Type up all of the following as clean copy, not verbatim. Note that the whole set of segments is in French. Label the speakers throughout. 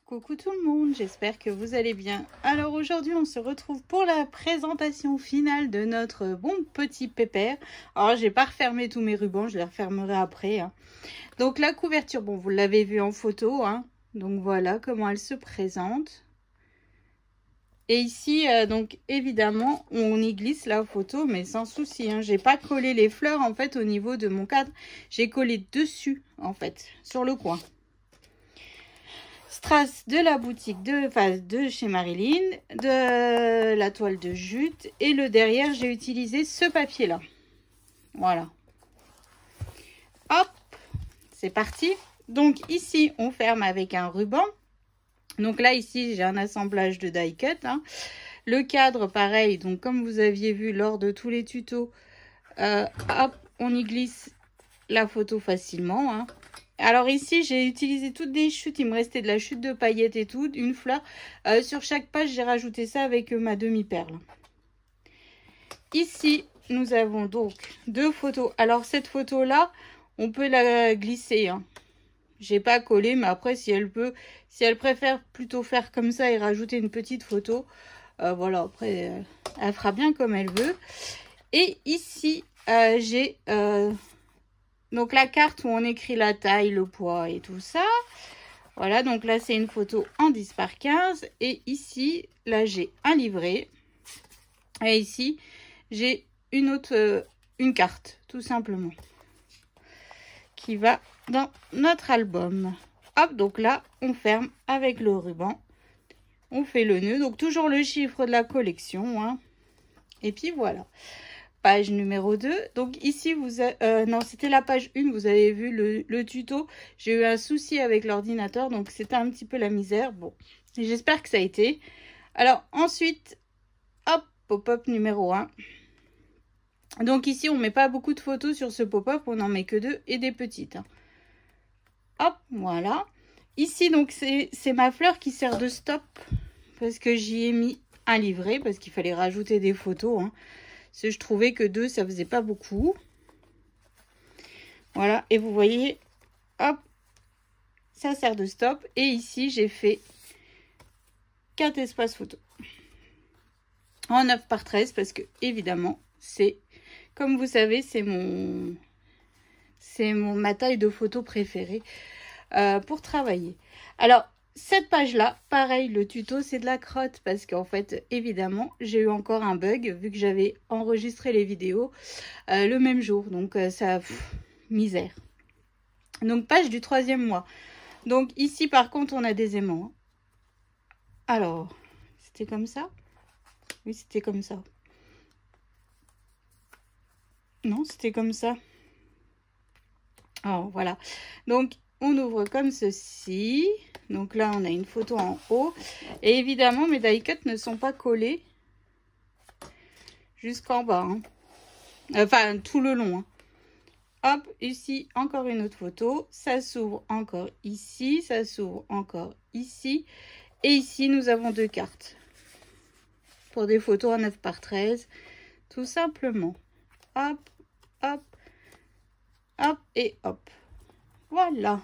Speaker 1: Coucou tout le monde, j'espère que vous allez bien. Alors aujourd'hui on se retrouve pour la présentation finale de notre bon petit pépère. Alors j'ai pas refermé tous mes rubans, je les refermerai après. Donc la couverture, bon vous l'avez vu en photo, donc voilà comment elle se présente. Et ici donc évidemment on y glisse la photo mais sans souci. J'ai pas collé les fleurs en fait au niveau de mon cadre, j'ai collé dessus en fait sur le coin. Strass de la boutique de chez Marilyn, de la toile de jute et le derrière j'ai utilisé ce papier là. Voilà. Hop, c'est parti. Donc ici on ferme avec un ruban. Donc là ici j'ai un assemblage de die cut. Le cadre pareil, donc comme vous aviez vu lors de tous les tutos, hop, on y glisse la photo facilement. Alors ici j'ai utilisé toutes des chutes, il me restait de la chute de paillettes et tout, une fleur. Sur chaque page j'ai rajouté ça avec ma demi-perle. Ici nous avons donc deux photos. Alors cette photo là on peut la glisser. J'ai pas collé mais après si elle préfère plutôt faire comme ça et rajouter une petite photo, voilà, après elle fera bien comme elle veut. Et ici j'ai donc la carte où on écrit la taille, le poids et tout ça. Voilà, donc là c'est une photo en 10 par 15. Et ici, là j'ai un livret. Et ici, j'ai une carte, tout simplement. Qui va dans notre album. Hop, donc là, on ferme avec le ruban. On fait le nœud, donc toujours le chiffre de la collection. Et puis voilà. Page numéro 2. Donc ici, non, c'était la page 1. Vous avez vu le tuto. J'ai eu un souci avec l'ordinateur. Donc, c'était un petit peu la misère. Bon, j'espère que ça a été. Alors, ensuite, hop, pop-up numéro 1. Donc ici, on met pas beaucoup de photos sur ce pop-up. On n'en met que 2 et des petites. Hop, voilà. Ici, donc, c'est ma fleur qui sert de stop. Parce que j'y ai mis un livret. Parce qu'il fallait rajouter des photos. Parce que je trouvais que 2 ça faisait pas beaucoup. Voilà, et vous voyez, hop, ça sert de stop. Et ici j'ai fait 4 espaces photo en 9 par 13 parce que évidemment c'est, comme vous savez, c'est ma taille de photo préférée pour travailler. Alors cette page-là, pareil, le tuto, c'est de la crotte parce qu'en fait, évidemment, j'ai eu encore un bug vu que j'avais enregistré les vidéos le même jour. Donc, ça, misère. Donc, page du 3e mois. Donc, ici, par contre, on a des aimants. Alors, c'était comme ça? Oui, c'était comme ça. Non, c'était comme ça. Oh, voilà. Donc, on ouvre comme ceci. Donc là, on a une photo en haut. Et évidemment, mes die cuts ne sont pas collés jusqu'en bas. Enfin, tout le long. Hop, ici, encore une autre photo. Ça s'ouvre encore ici. Ça s'ouvre encore ici. Et ici, nous avons 2 cartes. Pour des photos en 9 par 13. Tout simplement. Hop, hop, hop et hop. Voilà.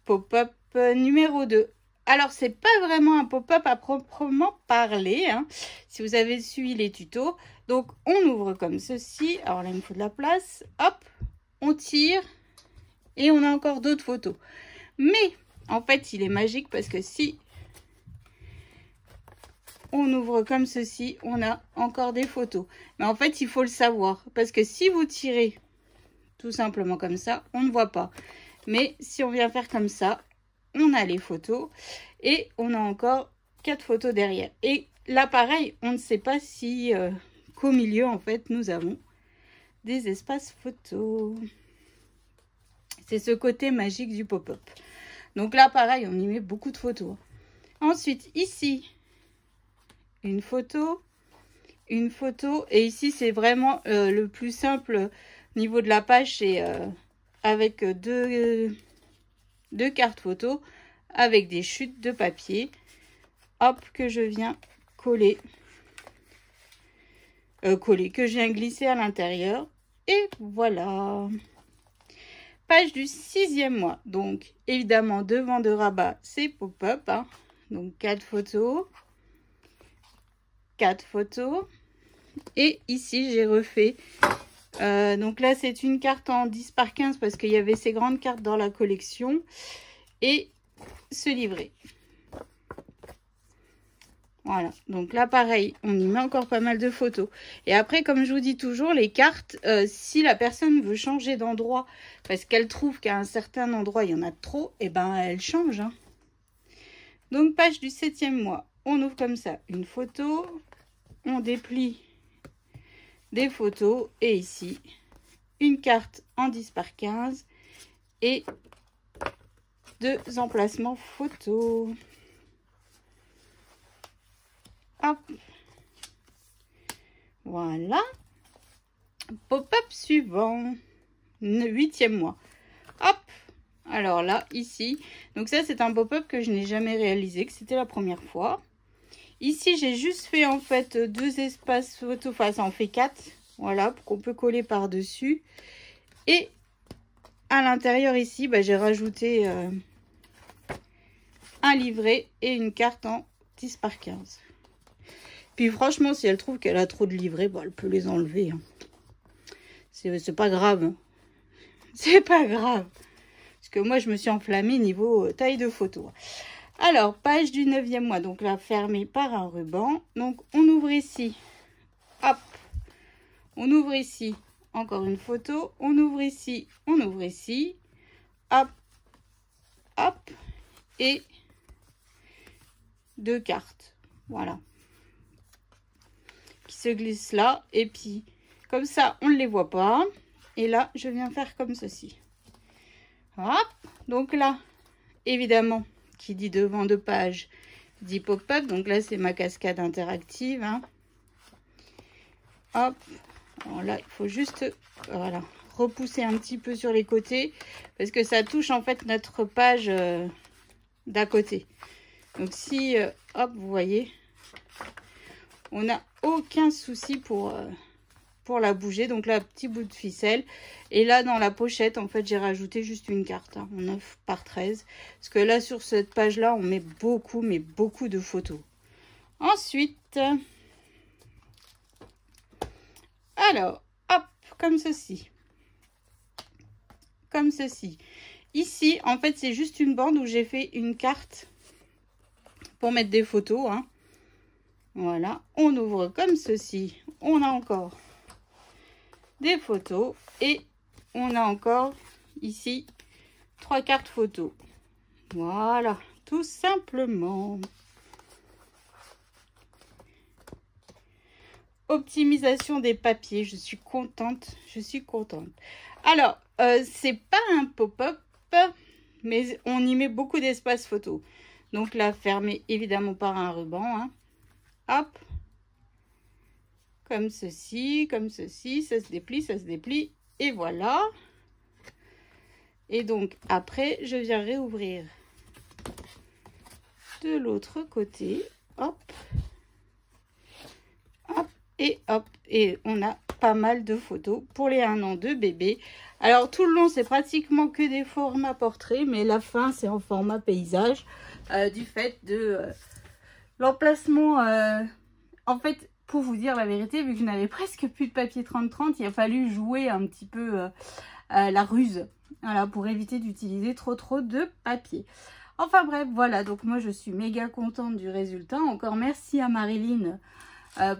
Speaker 1: Pop-up numéro 2. Alors, c'est pas vraiment un pop-up à proprement parler, si vous avez suivi les tutos. Donc, on ouvre comme ceci. Alors là, il me faut de la place. Hop, on tire et on a encore d'autres photos. Mais, en fait, il est magique parce que si on ouvre comme ceci, on a encore des photos. Mais en fait, il faut le savoir parce que si vous tirez tout simplement comme ça, on ne voit pas. Mais si on vient faire comme ça, on a les photos et on a encore 4 photos derrière. Et là, pareil, on ne sait pas si qu'au milieu, en fait, nous avons des espaces photos. C'est ce côté magique du pop-up. Donc là, pareil, on y met beaucoup de photos. Ensuite, ici, une photo. Et ici, c'est vraiment le plus simple niveau de la page, c'est avec deux cartes photos avec des chutes de papier. Hop, que je viens coller. Que je viens glisser à l'intérieur. Et voilà. page du 6e mois. Donc, évidemment, devant de rabat, c'est pop-up. Hein. Donc, 4 photos. 4 photos. Et ici, j'ai refait. Donc là, c'est une carte en 10 par 15 parce qu'il y avait ces grandes cartes dans la collection. Et ce livret. Voilà, donc là pareil, on y met encore pas mal de photos. Et après, comme je vous dis toujours, les cartes, si la personne veut changer d'endroit, parce qu'elle trouve qu'à un certain endroit, il y en a trop, et ben elle change. Hein. Donc page du 7e mois, on ouvre comme ça une photo, on déplie des photos, et ici, une carte en 10 par 15 et 2 emplacements photos. Hop. Voilà. Pop-up suivant. 8e mois. Hop. Alors là, ici. Donc ça, c'est un pop-up que je n'ai jamais réalisé, que c'était la première fois. Ici, j'ai juste fait en fait 2 espaces photo. Enfin, ça en fait 4. Voilà, qu'on peut coller par-dessus. Et à l'intérieur ici, bah, j'ai rajouté un livret et une carte en 10 par 15. Puis franchement, si elle trouve qu'elle a trop de livrets, bon, elle peut les enlever. Hein. C'est pas grave. C'est pas grave. Parce que moi, je me suis enflammée niveau taille de photo. Alors, page du 9e mois. Donc là, fermée par un ruban. Donc, on ouvre ici. Hop. On ouvre ici. Encore une photo. On ouvre ici. On ouvre ici. Hop. Hop. Et 2 cartes. Voilà. Qui se glissent là. Et puis, comme ça, on ne les voit pas. Et là, je viens faire comme ceci. Hop. Donc là, évidemment, qui dit devant de page, dit pop-up. Donc là, c'est ma cascade interactive. Hein. Hop. Alors là, il faut juste, voilà, repousser un petit peu sur les côtés. Parce que ça touche, en fait, notre page d'à côté. Donc si, hop, vous voyez, on n'a aucun souci pour la bouger. Donc là, petit bout de ficelle. Et là, dans la pochette, en fait, j'ai rajouté juste une carte hein, en 9 par 13. Parce que là, sur cette page-là, on met beaucoup, mais beaucoup de photos. Ensuite, alors, hop, comme ceci. Comme ceci. Ici, en fait, c'est juste une bande où j'ai fait une carte pour mettre des photos. Hein. Voilà, on ouvre comme ceci. On a encore des photos et on a encore ici 3 cartes photos. Voilà, tout simplement. Optimisation des papiers, je suis contente, je suis contente. Alors, c'est pas un pop-up, mais on y met beaucoup d'espace photo. Donc là, fermé évidemment par un ruban. Hein. Hop. Comme ceci, ça se déplie, et voilà. Et donc, après, je viens réouvrir de l'autre côté. Hop. Hop, et hop. Et on a pas mal de photos pour les 1 an de bébé. Alors, tout le long, c'est pratiquement que des formats portraits, mais la fin, c'est en format paysage, du fait de l'emplacement. En fait, pour vous dire la vérité, vu que je n'avais presque plus de papier 30-30, il a fallu jouer un petit peu la ruse. Voilà, pour éviter d'utiliser trop de papier. Enfin bref, voilà. Donc moi, je suis méga contente du résultat. Encore merci à Marilyn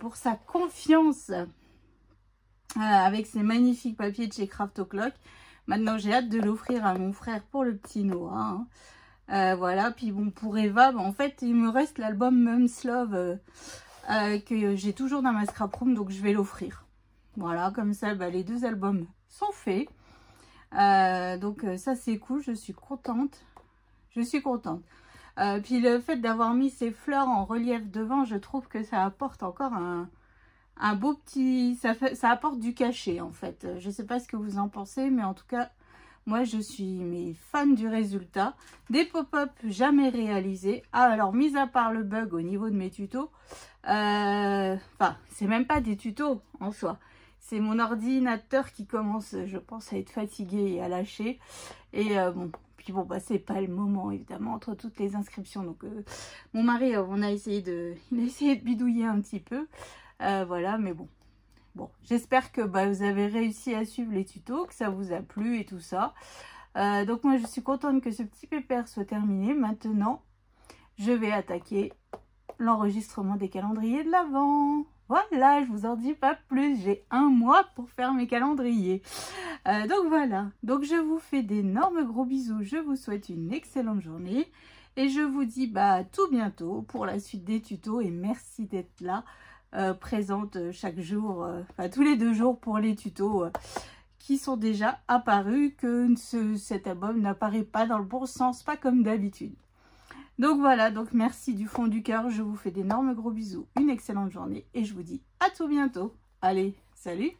Speaker 1: pour sa confiance avec ces magnifiques papiers de chez Craft O'Clock. Maintenant, j'ai hâte de l'offrir à mon frère pour le petit Noah. Hein. Voilà. Puis bon, pour Eva, en fait, il me reste l'album Mom's Love que j'ai toujours dans ma scrap room, donc je vais l'offrir. Voilà, comme ça, bah, les 2 albums sont faits. Donc ça, c'est cool, je suis contente. Je suis contente. Puis le fait d'avoir mis ces fleurs en relief devant, je trouve que ça apporte encore un beau petit... Ça apporte du cachet, en fait. Je ne sais pas ce que vous en pensez, mais en tout cas, moi, je suis fan du résultat. Des pop-up jamais réalisés. Ah, alors, mis à part le bug au niveau de mes tutos, enfin, c'est même pas des tutos en soi. c'est mon ordinateur qui commence, je pense, à être fatigué et à lâcher. Et bon, puis bon, bah c'est pas le moment, évidemment, entre toutes les inscriptions. Donc, mon mari, il a essayé de bidouiller un petit peu. Voilà, mais bon. Bon, j'espère que bah, vous avez réussi à suivre les tutos, que ça vous a plu et tout ça. Donc moi, je suis contente que ce petit pépère soit terminé. Maintenant, je vais attaquer l'enregistrement des calendriers de l'Avent. Voilà, je vous en dis pas plus. J'ai un mois pour faire mes calendriers. Donc voilà. Donc je vous fais d'énormes gros bisous. Je vous souhaite une excellente journée. Et je vous dis bah, à tout bientôt pour la suite des tutos. Et merci d'être là. Présente chaque jour, enfin tous les 2 jours pour les tutos qui sont déjà apparus, que cet album n'apparaît pas dans le bon sens, pas comme d'habitude. Donc voilà, donc merci du fond du cœur, je vous fais d'énormes gros bisous, une excellente journée et je vous dis à tout bientôt. Allez, salut!